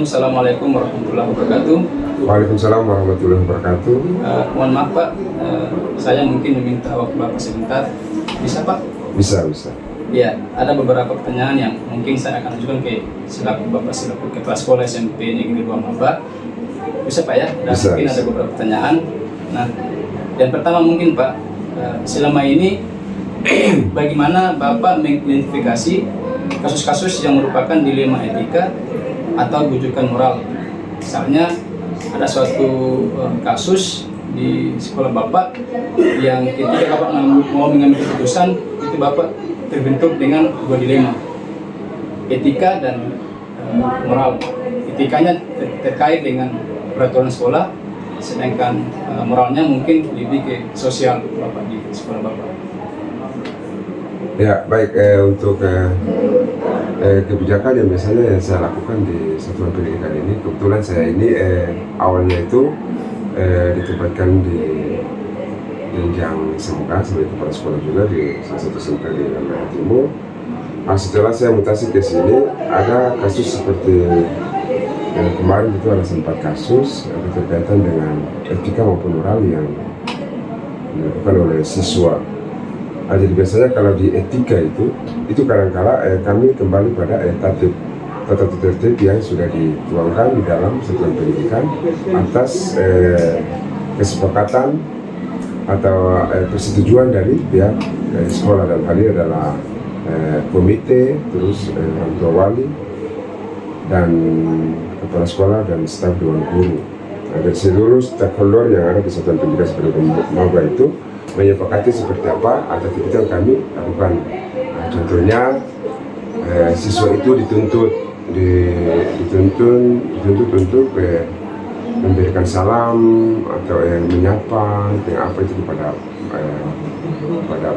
Assalamualaikum warahmatullahi wabarakatuh. Waalaikumsalam warahmatullahi wabarakatuh. Mohon maaf Pak, saya mungkin meminta waktu Bapak sebentar. Bisa Pak? Bisa. Ya, ada beberapa pertanyaan yang mungkin saya akan ajukan ke Bapak selaku Kepala Sekolah SMP Negeri 2 Maba. Bisa Pak ya? Dan Bisa. Mungkin ada beberapa pertanyaan. Nah, yang pertama mungkin Pak, selama ini bagaimana Bapak mengidentifikasi kasus-kasus yang merupakan dilema etika atau bujukan moral? Misalnya ada suatu kasus di sekolah Bapak yang ketika Bapak mau mengambil keputusan, itu Bapak terbentuk dengan dua dilema, etika dan moral. Etikanya terkait dengan peraturan sekolah, sedangkan moralnya mungkin lebih ke sosial Bapak di sekolah Bapak. Ya, baik. Untuk kebijakan yang biasanya yang saya lakukan di satuan pendidikan ini, kebetulan saya ini awalnya itu ditempatkan di jenjang SMK sebagai kepala sekolah juga di salah satu SMK di Lampung Timur. Nah, setelah saya mutasi ke sini, ada kasus seperti kemarin itu ada 4 kasus berkaitan dengan etika maupun moral yang dilakukan oleh siswa. Nah, jadi biasanya kalau di etika itu kadang-kala kami kembali pada tata tertib yang sudah dituangkan di dalam satuan pendidikan atas kesepakatan atau persetujuan dari pihak sekolah, dan hal ini adalah komite, terus orang tua wali dan kepala sekolah dan staf dewan guru. Nah, dari seluruh stakeholder yang ada di satuan pendidikan seperti Maba itu menyepakati seperti apa aktivitas yang kami lakukan. Nah, contohnya siswa itu dituntut untuk memberikan salam atau menyapa dengan apa itu kepada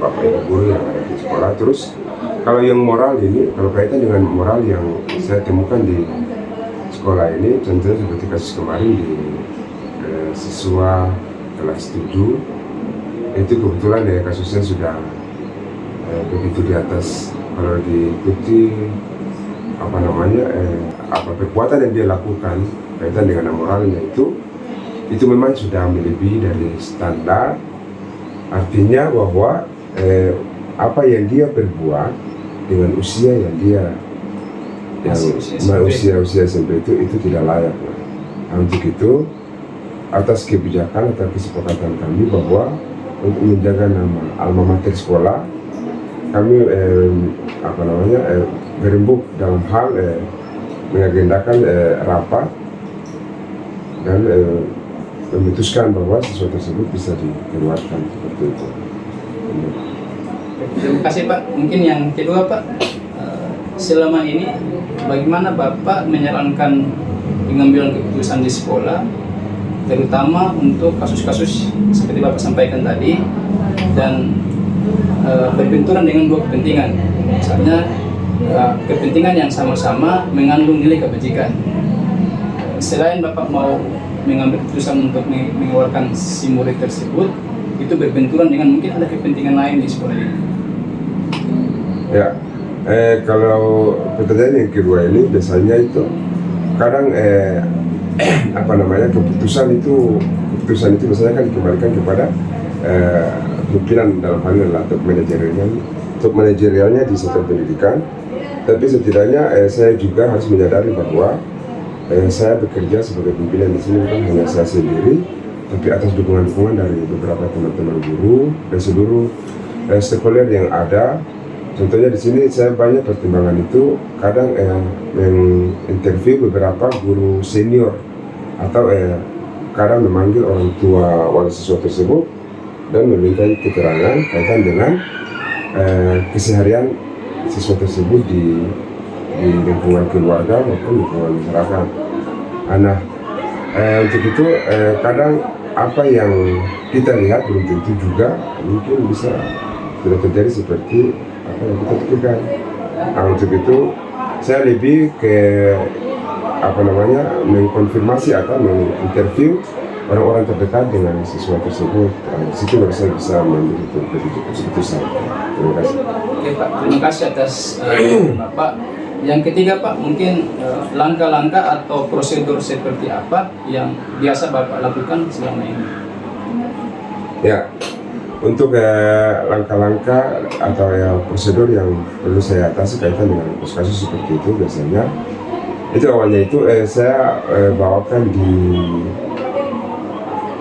bapak ibu guru yang ada di sekolah. Terus kalau yang moral ini, kalau kaitan dengan moral yang saya temukan di sekolah ini, contohnya seperti kasus kemarin di siswa kelas 7, itu kebetulan kasusnya sudah begitu di atas. Kalau diikuti perbuatan yang dia lakukan kaitan dengan moralnya itu memang sudah melebihi dari standar. Artinya bahwa apa yang dia perbuat dengan usia yang dia usia SMP itu tidak layak. Nah, untuk itu atas kebijakan atau kesepakatan kami bahwa untuk menjaga nama alma mater sekolah, kami berembuk dalam hal mengagendakan rapat dan memutuskan bahwa siswa tersebut bisa dikeluarkan seperti itu. Terima kasih Pak. Mungkin yang kedua Pak, selama ini bagaimana Bapak menyarankan pengambilan keputusan di sekolah, terutama untuk kasus-kasus seperti Bapak sampaikan tadi, dan berbenturan dengan dua kepentingan, misalnya kepentingan yang sama-sama mengandung nilai kebajikan. Selain Bapak mau mengambil keputusan untuk mengeluarkan si murid tersebut, itu berbenturan dengan mungkin ada kepentingan lain di sekolah ini. Ya, kalau pertanyaan yang kedua ini biasanya itu kadang keputusan itu biasanya kan dikembalikan kepada pimpinan, dalam hal ini adalah top manajerialnya di satuan pendidikan. Tapi setidaknya saya juga harus menyadari bahwa saya bekerja sebagai pimpinan di sini bukan hanya saya sendiri, tapi atas dukungan dari beberapa teman-teman guru dan seluruh stakeholder yang ada. Contohnya di sini saya banyak pertimbangan itu kadang menginterview beberapa guru senior atau kadang memanggil orang tua wali siswa tersebut dan meminta keterangan kaitan dengan keseharian siswa tersebut di lingkungan keluarga maupun lingkungan masyarakat. Nah, untuk itu kadang apa yang kita lihat belum tentu juga mungkin bisa tidak terjadi seperti apa yang kita pikirkan. Nah, untuk itu saya lebih ke mengkonfirmasi atau menginterview orang-orang terdekat dengan siswa tersebut. Di situ baru saya bisa mengambil keputusan. Terima kasih. Oke Pak, terima kasih atas Bapak. Yang ketiga Pak, mungkin langkah-langkah atau prosedur seperti apa yang biasa Bapak lakukan selama ini? Ya, untuk langkah-langkah atau prosedur yang perlu saya atasi kaitan dengan kasus seperti itu biasanya itu awalnya itu saya bawakan di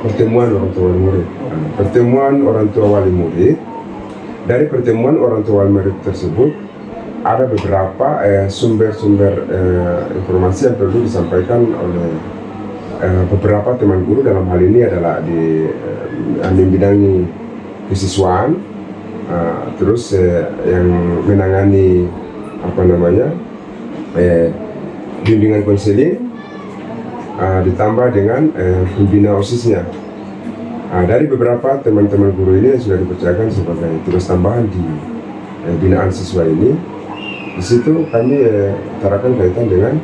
pertemuan orang tua wali murid. Pertemuan orang tua wali murid, dari pertemuan orang tua wali murid tersebut ada beberapa sumber-sumber informasi yang perlu disampaikan oleh beberapa teman guru. Dalam hal ini adalah di membidangi kesiswaan, terus yang menangani bimbingan konseling, ditambah dengan pembina OSIS-nya. Dari beberapa teman-teman guru ini yang sudah dipercayakan sebagai tugas tambahan di binaan siswa ini, di situ kami utarakan kaitan dengan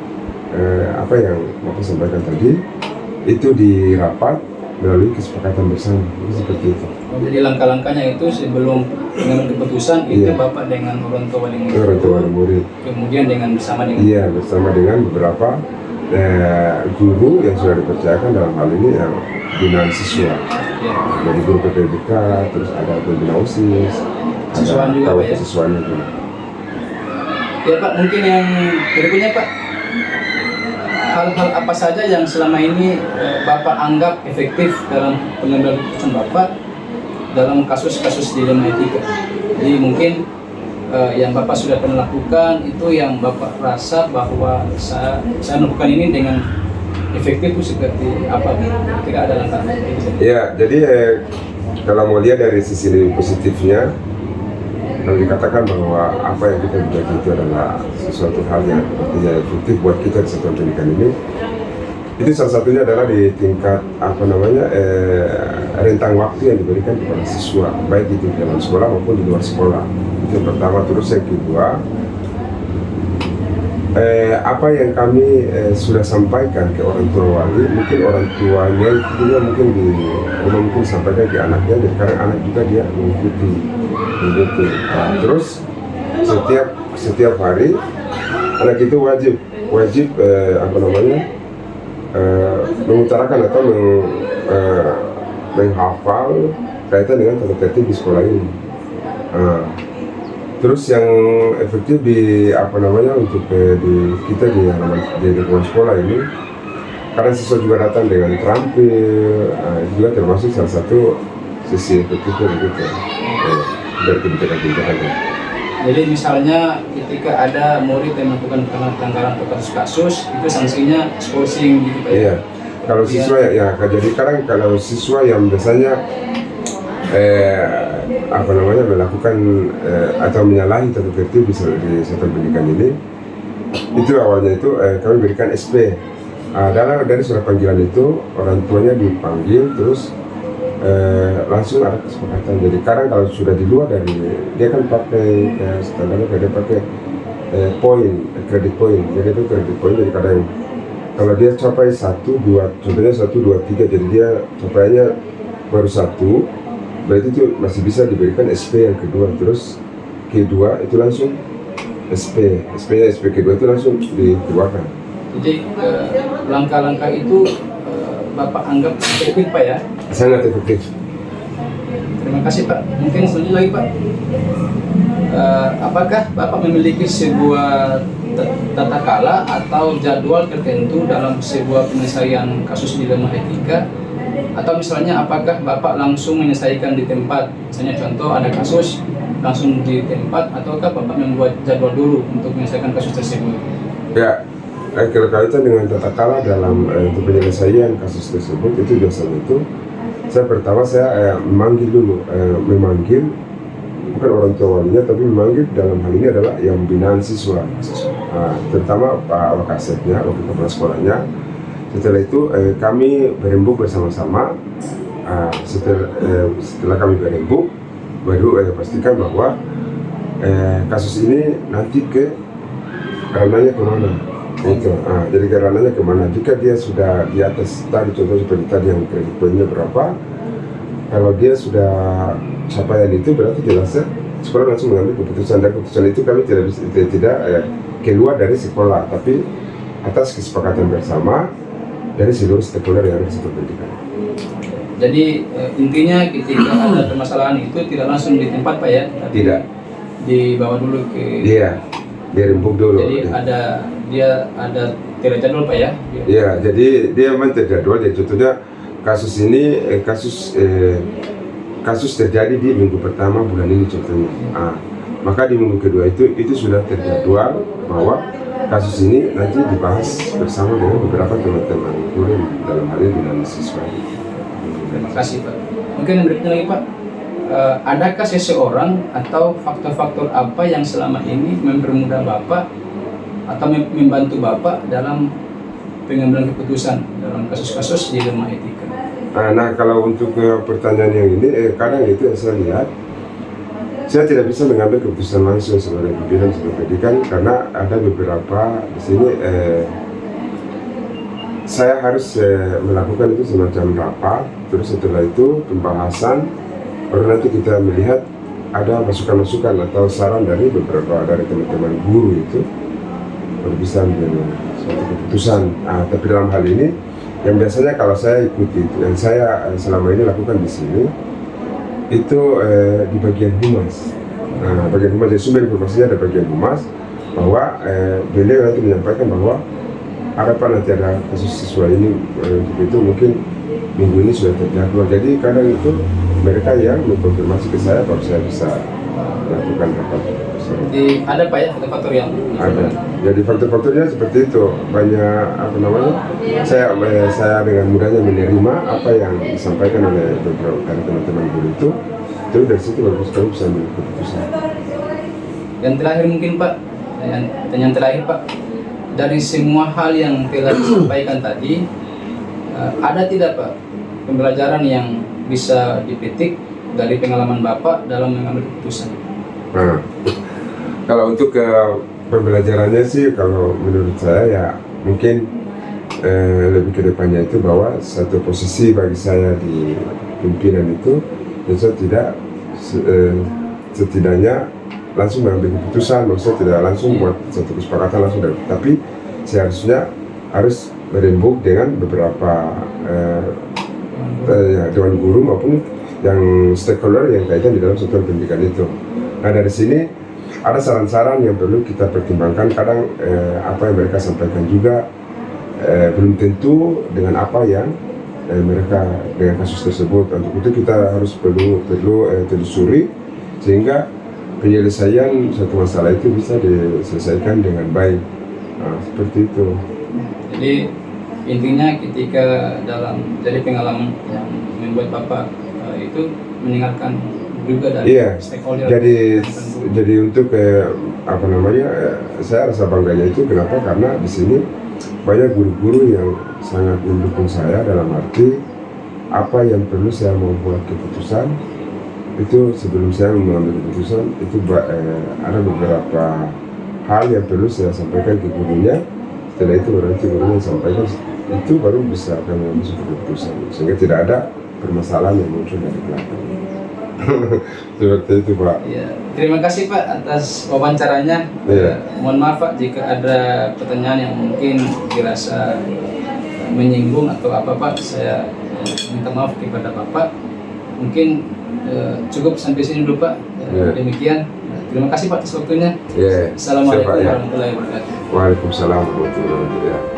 apa yang Bapak sampaikan tadi, itu di rapat melalui kesepakatan bersama, seperti itu. Jadi langkah-langkahnya itu sebelum mengambil keputusan itu Bapak dengan orang tua wali murid. Orang tua wali murid. Kemudian bersama dengan beberapa guru yang sudah dipercayakan, dalam hal ini yang binaan siswa. Dari guru PPBK, terus ada pembina OSIS, siswaan juga Pak ya? Siswaan juga. Ya Pak, mungkin yang berikutnya Pak, hal-hal apa saja yang selama ini Bapak anggap efektif dalam pengambilan keputusan Bapak dalam kasus-kasus dilema etika? Jadi mungkin yang Bapak sudah pernah lakukan itu yang Bapak rasa bahwa saya melakukan ini dengan efektif itu seperti apa? Tidak ada langkah. Ya, jadi kalau mau lihat dari sisi positifnya, kalau dikatakan bahwa apa yang kita belajar itu adalah sesuatu hal yang artinya efektif buat kita di satuan pendidikan ini, itu salah satunya adalah di tingkat rentang waktu yang diberikan kepada siswa, baik itu di dalam sekolah maupun di luar sekolah. Itu yang pertama. Terus yang kedua, apa yang kami sudah sampaikan ke orang tua wali, mungkin orang tuanya itu juga mungkin mungkin sampaikan ke anaknya, jadi karena anak juga dia mengikuti. Terus setiap hari anak itu wajib mengutarakan atau menghafal kaitan dengan tata tertib di sekolah ini. Terus yang efektif untuk kita di lingkungan sekolah ini, karena siswa juga datang dengan terampil, itu juga termasuk salah satu sisi efektifnya begitu. Dari kebijakan-kebijakan. Jadi misalnya ketika ada murid yang melakukan pelanggaran atau kasus, itu sanksinya skorsing gitu Pak? Iya. Kalau siswa jadi sekarang kalau siswa yang biasanya melakukan atau menyalahi tata tertib di satuan pendidikan ini, itu awalnya itu kami berikan SP. Dari surat panggilan itu orang tuanya dipanggil, terus langsung ada kesepakatan. Jadi sekarang kalau sudah di luar dari, dia kan pakai standarnya dia pakai kredit poin. Jadi itu kredit poin, jadi kadang kalau dia capai 1, 2, contohnya 1, 2, 3, jadi dia capaiannya baru 1, berarti itu masih bisa diberikan SP yang kedua. Terus kedua itu langsung SP kedua itu langsung dikeluarkan. Jadi langkah-langkah itu Bapak anggap efektif Pak ya? Sangat efektif. Terima kasih Pak. Mungkin selanjutnya lagi Pak, apakah Bapak memiliki sebuah tata kala atau jadwal tertentu dalam sebuah penyelesaian kasus dilema etika? Atau misalnya apakah Bapak langsung menyelesaikan di tempat? Misalnya contoh ada kasus langsung di tempat, ataukah Bapak membuat jadwal dulu untuk menyelesaikan kasus tersebut? Ya, kaitan dengan tata kala dalam untuk penyelesaian kasus tersebut, itu biasanya itu pertama memanggil dulu, bukan orang tua walinya, tapi memanggil dalam hal ini adalah yang binaan siswa, terutama Pak Wakasepnya, wakil kepala sekolahnya. Setelah itu kami berembuk bersama-sama. Setelah kami berembuk, baru pastikan bahwa kasus ini nanti ranahnya kemana. Jadi ranahnya kemana. Jika dia sudah di atas tadi, contoh seperti tadi yang kredit poinnya berapa, kalau dia sudah capaian itu berarti jelasnya sekolah langsung mengambil keputusan, dan keputusan itu kami tidak keluar dari sekolah, tapi atas kesepakatan bersama dari seluruh stakeholder yang ada di sektor pendidikan. Jadi intinya ketika ada permasalahan itu tidak langsung di tempat Pak ya? Tidak. Dibawa dulu ke. Iya, dirembuk dulu. Jadi dia ada terjadwal Pak ya? Iya, jadi dia memang terjadwal. Jadi contohnya kasus ini kasus terjadi di minggu pertama bulan ini contohnya. Maka di minggu kedua itu sudah terjadwal bahwa kasus ini nanti dibahas bersama dengan beberapa teman-teman guru dalam hal ini dengan siswa. Terima kasih Pak. Mungkin yang berikutnya lagi Pak, adakah seseorang atau faktor-faktor apa yang selama ini mempermudah Bapak atau membantu Bapak dalam pengambilan keputusan dalam kasus-kasus di lemah etika? Nah, kalau untuk pertanyaan yang ini, kadang itu yang saya lihat, saya tidak bisa mengambil keputusan langsung sebagai pimpinan sektor pendidikan karena ada beberapa di sini saya harus melakukan itu semacam rapat, terus setelah itu pembahasan, baru nanti kita melihat ada masukan-masukan atau saran dari beberapa dari teman-teman guru itu baru bisa menjadi suatu keputusan. Tapi dalam hal ini yang biasanya kalau saya ikuti itu, yang saya selama ini lakukan di sini itu di bagian humas. Bagian humas, jadi sumber informasinya ada bagian humas bahwa beliau nanti menyampaikan bahwa harapan nanti ada kasus siswa ini untuk itu mungkin minggu ini sudah terjadwal. Jadi kadang itu mereka yang mengkonfirmasi ke saya baru saya bisa melakukan rapat. Jadi ada Pak ya faktor-faktor yang ada. Jadi faktor-faktornya seperti itu, banyak apa namanya. Saya dengan mudahnya menerima apa yang disampaikan oleh beberapa dari teman-teman guru itu dari situ baru kita bisa ambil keputusan. Yang terakhir mungkin Pak, yang terakhir Pak, dari semua hal yang telah disampaikan tadi, ada tidak Pak pembelajaran yang bisa dipetik dari pengalaman Bapak dalam mengambil keputusan? Kalau untuk pembelajarannya sih, kalau menurut saya ya mungkin lebih ke depannya itu bahwa satu posisi bagi saya di pimpinan itu, saya tidak setidaknya langsung mengambil keputusan, maksudnya tidak langsung buat satu kesepakatan langsung, tapi seharusnya harus berembuk dengan beberapa dewan guru maupun yang stakeholder yang kaitan di dalam sektor pendidikan itu. Nah, dari sini ada saran-saran yang perlu kita pertimbangkan. Kadang apa yang mereka sampaikan juga belum tentu dengan apa yang mereka dengan kasus tersebut. Untuk itu kita harus perlu telusuri sehingga penyelesaian suatu masalah itu bisa diselesaikan dengan baik. Seperti itu. Jadi intinya ketika dalam jadi pengalaman yang membuat Bapak itu meninggalkan juga dari stakeholder. Jadi untuk apa namanya, saya rasa bangganya itu kenapa? Karena di sini banyak guru-guru yang sangat mendukung saya dalam arti apa yang perlu saya membuat keputusan itu sebelum saya mengambil keputusan itu ada beberapa hal yang perlu saya sampaikan ke gurunya. Setelah itu nanti gurunya sampaikan, itu baru bisa kami ambil suatu keputusan sehingga tidak ada permasalahan yang muncul dari belakang. Seperti itu Pak. Ya, terima kasih Pak atas wawancaranya. Mohon maaf Pak jika ada pertanyaan yang mungkin dirasa menyinggung atau apa Pak, saya minta maaf kepada Bapak. Mungkin cukup sampai sini dulu Pak. Demikian. Terima kasih Pak atas waktunya. Assalamualaikum warahmatullahi wabarakatuh. Waalaikumsalam warahmatullahi wabarakatuh.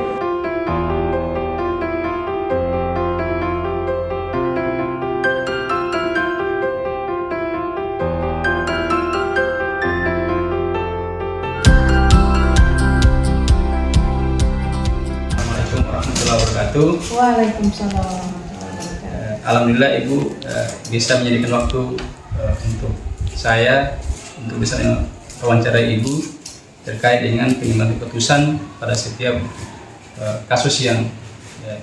Waalaikumsalam. Alhamdulillah Ibu bisa menyediakan waktu untuk saya untuk bisa wawancarai Ibu terkait dengan pengambilan keputusan pada setiap kasus yang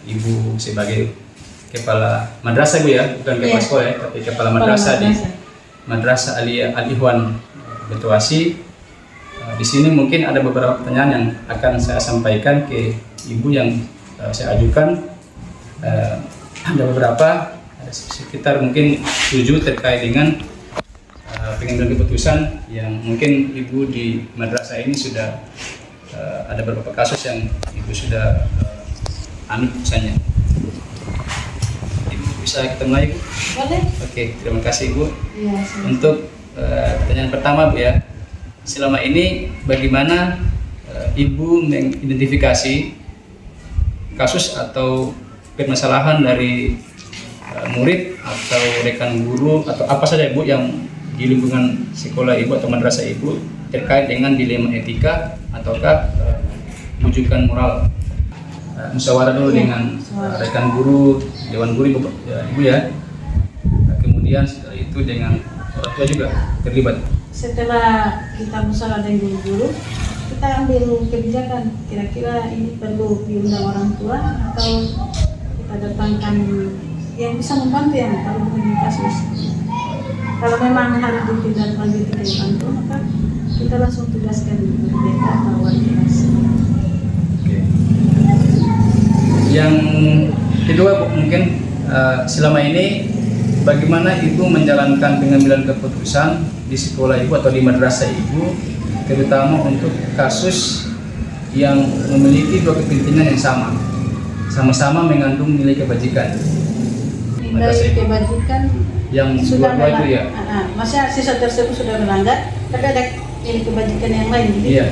Ibu sebagai kepala madrasah Bu ya, bukan kepala sekolah ya, tapi kepala madrasah di Madrasah Al-Ikhwan Betuasi. Di sini mungkin ada beberapa pertanyaan yang akan saya sampaikan ke Ibu yang saya ajukan. Ada beberapa, ada sekitar mungkin 7 terkait dengan pengambilan keputusan yang mungkin Ibu di madrasah ini sudah ada beberapa kasus yang Ibu sudah ambil keputusannya. Ibu bisa kita mulai, Bu? Boleh. Oke, terima kasih Ibu. Iya. Untuk pertanyaan pertama, Bu ya, selama ini bagaimana Ibu mengidentifikasi kasus atau permasalahan dari murid atau rekan guru atau apa saja Ibu yang di lingkungan sekolah Ibu atau madrasah Ibu terkait dengan dilema etika ataukah rujukan moral? Musyawarah dulu dengan rekan guru, dewan guru Ibu ya. Kemudian setelah itu dengan orang tua juga terlibat. Setelah kita musyawarah dengan guru-guru, kita ambil kebijakan. Kira-kira ini perlu diundang orang tua atau kita datangkan yang bisa membantu yang kalau begini kasus. Kalau memang harus ditindaklanjuti ke orang tua, maka kita langsung tugaskan BK atau wali kelas. Oke. Yang kedua Bu, mungkin selama ini bagaimana Ibu menjalankan pengambilan keputusan di sekolah Ibu atau di madrasah Ibu, terutama untuk kasus yang memiliki dua kepentingan yang sama-sama mengandung nilai kebajikan. Nilai kebajikan Yang sudah dua itu ya. Masa siswa tersebut sudah melanggar, tapi ada nilai kebajikan yang lain. Jadi, Iya.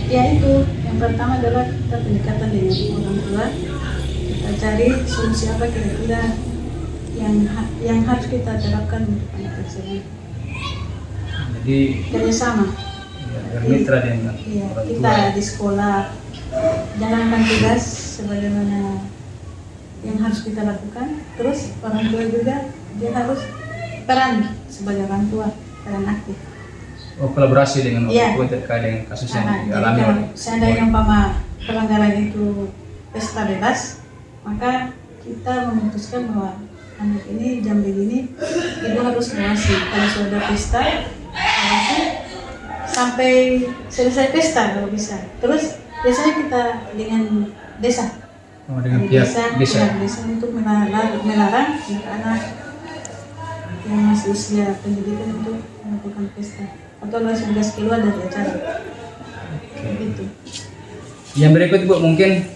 ya itu yang pertama adalah kita pendekatan dengan orang tua. Kita cari solusi apa kira-kira yang harus kita terapkan untuk anak tersebut. Jadi Kerjasama. ya, bermitra dengan Iya, orang kita tua. di sekolah jalankan tugas sebagaimana yang harus kita lakukan. Terus orang tua juga dia harus peran sebagai orang tua, peran aktif. Oh, kolaborasi dengan orang Iya. tua terkait dengan kasus yang Jadi dialami kalau oleh seandainya umpama pelanggaran itu pesta bebas, maka kita memutuskan bahwa anak ini jam begini ibu harus mengawasi. Kalau sudah pesta, awasi sampai selesai pesta kalau bisa. Terus biasanya kita dengan desa. dengan pihak desa. Pihak desa untuk melarang anak-anak yang masih usia pendidikan untuk melakukan pesta atau langsung gas keluar dari acara. Begitu. Yang berikut Bu, mungkin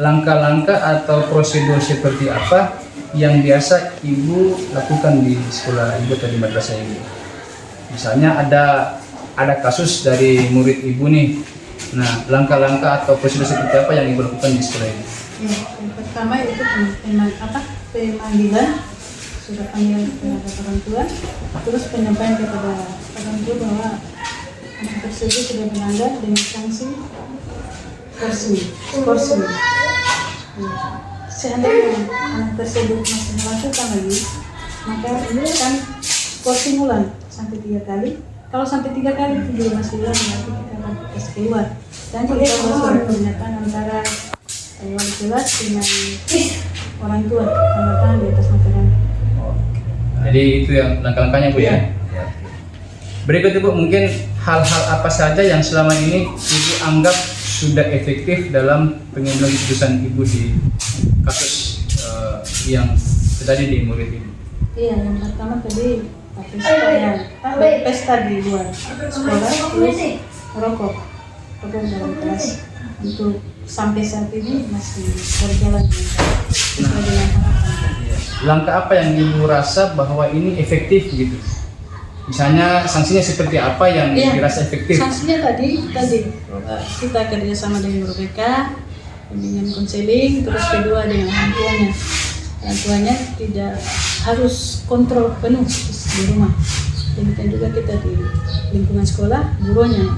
langkah-langkah atau prosedur seperti apa yang biasa Ibu lakukan di sekolah Ibu atau di madrasah Ibu? Misalnya ada kasus dari murid Ibu nih. Nah, langkah-langkah atau prosedur seperti apa yang Ibu lakukan di sekolah ini? Ya, yang pertama itu pemanggilan, sudah panggilan kepada orang tua, terus penyampaian kepada orang tua bahwa anak tersebut sudah melanggar dengan sanksi skorsing. Ya. Seandainya anak tersebut masih melakukan lagi, maka ini akan skorsing ulang sampai 3 kali. Kalau sampai 3 kali itu juga masih ulang, nanti kita akan tes keluar. Dan kita masuk pernyataan antara wali kelas dengan orang tua, tanda tangan di atas materan. Jadi itu yang langkah-langkahnya Bu ya. Berikut Ibu, mungkin hal-hal apa saja yang selama ini Ibu anggap sudah efektif dalam pengambilan keputusan Ibu di kasus yang terjadi di murid ini? Iya, yang pertama tadi pesta di luar sekolah, terus rokok dalam kelas. Untuk sampai saat ini masih berjalan sesuai dengan harapan. Langkah apa yang Ibu rasa bahwa ini efektif gitu? Misalnya sanksinya seperti apa yang dirasa efektif? Sanksinya tadi kita kerjasama dengan guru BK, pembimbingan konseling, terus kedua dengan orang tuanya. Orang tuanya tidak harus kontrol penuh di rumah. Demikian juga kita di lingkungan sekolah, gurunya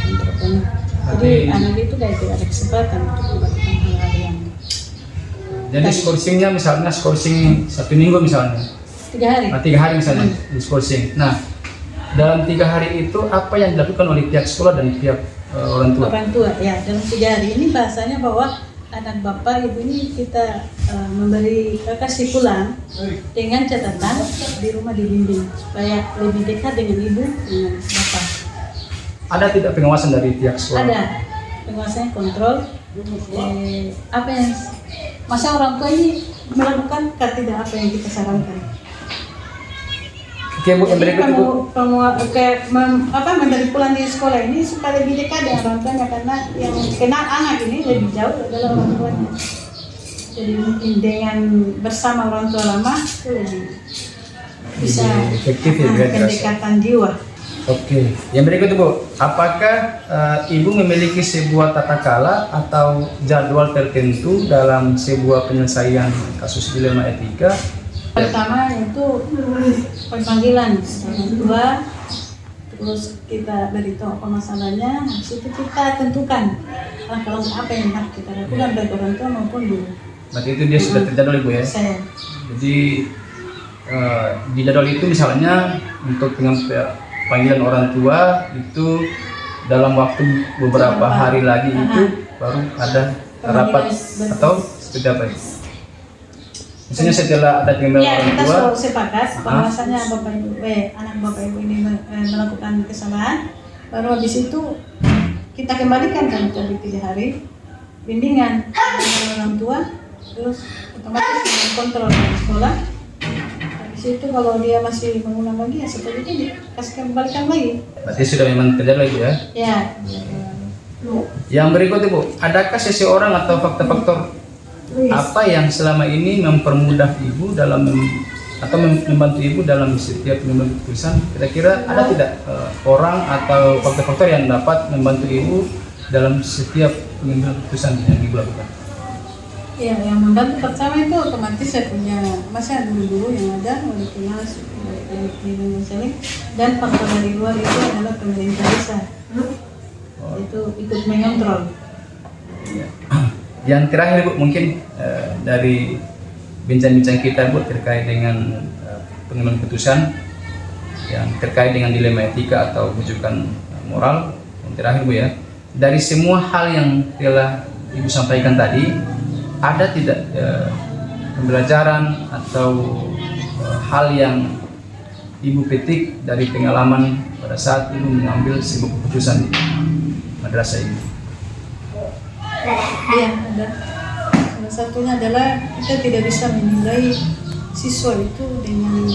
kontrol penuh. Jadi anak itu tidak ada kesempatan untuk melakukan hal-hal yang. Jadi skorsingnya misalnya skorsing 1 minggu misalnya. 3 hari. 3 hari misalnya di skorsing. Nah, dalam 3 hari itu apa yang dilakukan oleh pihak sekolah dan pihak orang tua? Orang tua, ya dalam 3 hari ini bahasanya bahwa anak bapak ibu ini kita memberi kasih pulang dengan catatan di rumah dibimbing supaya lebih dekat dengan ibu dengan bapak. Ada tidak pengawasan dari pihak sekolah? Ada pengawasannya, kontrol. Apa yang masa orang tua ini melakukan tidak apa yang kita sarankan. Oke Bu, yang berikut Bu. Dari pulang di sekolah ini supaya lebih dekat dengan orang tuanya, karena yang kenal anak ini lebih jauh adalah orang tuanya. Jadi mungkin dengan bersama orang tua lama itu lebih bisa efektif ya, pendekatan jiwa. Oke, yang berikut Bu, apakah Ibu memiliki sebuah tata cara atau jadwal tertentu dalam sebuah penyelesaian kasus dilema etika? Pertama itu pemanggilan orang tua, terus kita beritahu apa masalahnya, habis itu kita tentukan kalau apa yang harus kita lakukan baik orang tua maupun guru. Berarti itu dia sudah terjadwal Ibu ya? Saya. Jadi di jadwal itu misalnya untuk panggilan orang tua itu dalam waktu beberapa hari lagi itu baru ada rapat atau seperti apa? Misalnya setelah ada panggilan Ya, orang kita tua, selalu sepakat bahwasanya anak bapak ibu ini melakukan kesalahan, baru habis itu kita kembalikan kan tadi 3 hari bimbingan dengan orang tua, terus otomatis dengan kontrol dari sekolah. Habis itu kalau dia masih mengulang lagi ya seperti ini kasih kembalikan lagi. berarti sudah memang terjadwal Ibu ya? Ya. Yang berikut Ibu, adakah seseorang atau faktor-faktor apa yang selama ini mempermudah Ibu dalam atau membantu Ibu dalam setiap pengambilan keputusan? Kira-kira ada tidak orang atau faktor-faktor yang dapat membantu Ibu dalam setiap pengambilan keputusan yang Ibu lakukan? Ya, yang membantu pertama itu otomatis saya punya masa guru-guru yang ada, wali kelas, dan faktor dari luar itu adalah pemerintah desa. Itu ikut mengontrol. Ya. Yang terakhir Bu, mungkin dari bincang-bincang kita Bu terkait dengan pengambilan keputusan yang terkait dengan dilema etika atau rujukan moral. Yang terakhir Bu ya, dari semua hal yang telah Ibu sampaikan tadi, ada tidak pembelajaran atau hal yang Ibu petik dari pengalaman pada saat Ibu mengambil sebuah keputusan di madrasah ini? Iya, ada. Salah satunya adalah kita tidak bisa menilai siswa itu dengan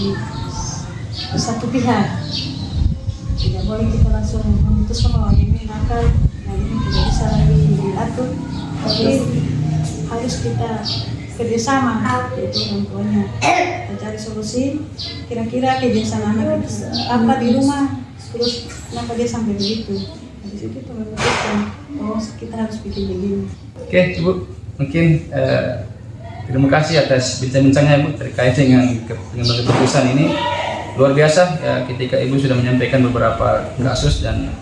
satu pihak. Tidak boleh kita langsung memutuskan bahwa ini nakal, nah ini tidak bisa lagi diatur. Tapi harus kita kerjasama, yaitu orang tuanya. Kita cari solusi, kira-kira kebiasaan anak itu apa di rumah, terus kenapa dia sampai begitu. Di situ kita memutuskan bahwa kita harus bikin begini. Oke Ibu, mungkin terima kasih atas bincang-bincangnya Ibu terkait dengan pengambilan keputusan ini. Luar biasa ketika Ibu sudah menyampaikan beberapa kasus dan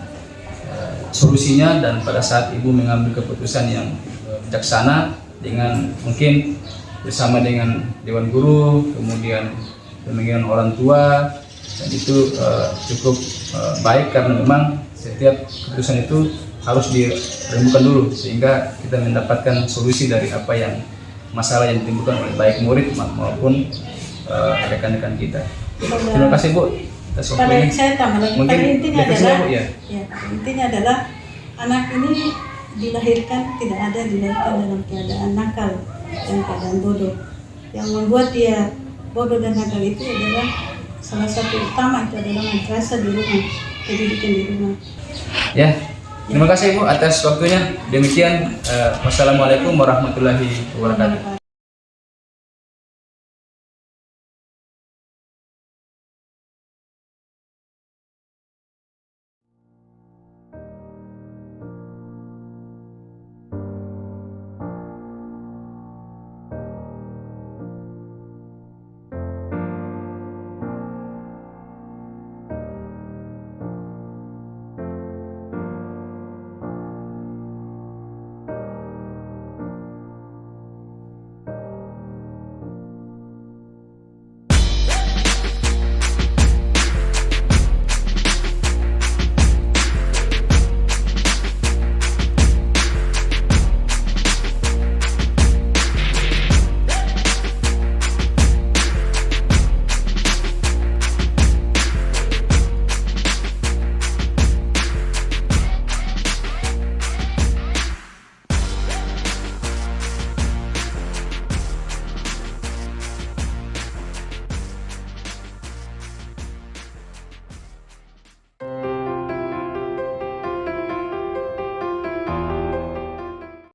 solusinya, dan pada saat Ibu mengambil keputusan yang bijaksana dengan mungkin bersama dengan Dewan Guru, kemudian pemanggilan orang tua, dan itu cukup baik karena memang setiap keputusan itu harus dirembukan dulu sehingga kita mendapatkan solusi dari apa yang masalah yang ditimbulkan oleh baik murid maupun rekan-rekan kita. Terima kasih Bu atas waktunya. Saya tambah lagi, Mungkin pada intinya adalah Bu, ya? intinya adalah anak ini dilahirkan dalam keadaan nakal dan keadaan bodoh. Yang membuat dia bodoh dan nakal itu adalah salah satu utama itu adalah madrasah di rumah, pendidikan di rumah. Ya, terima kasih Bu atas waktunya. Demikian, wassalamualaikum warahmatullahi wabarakatuh.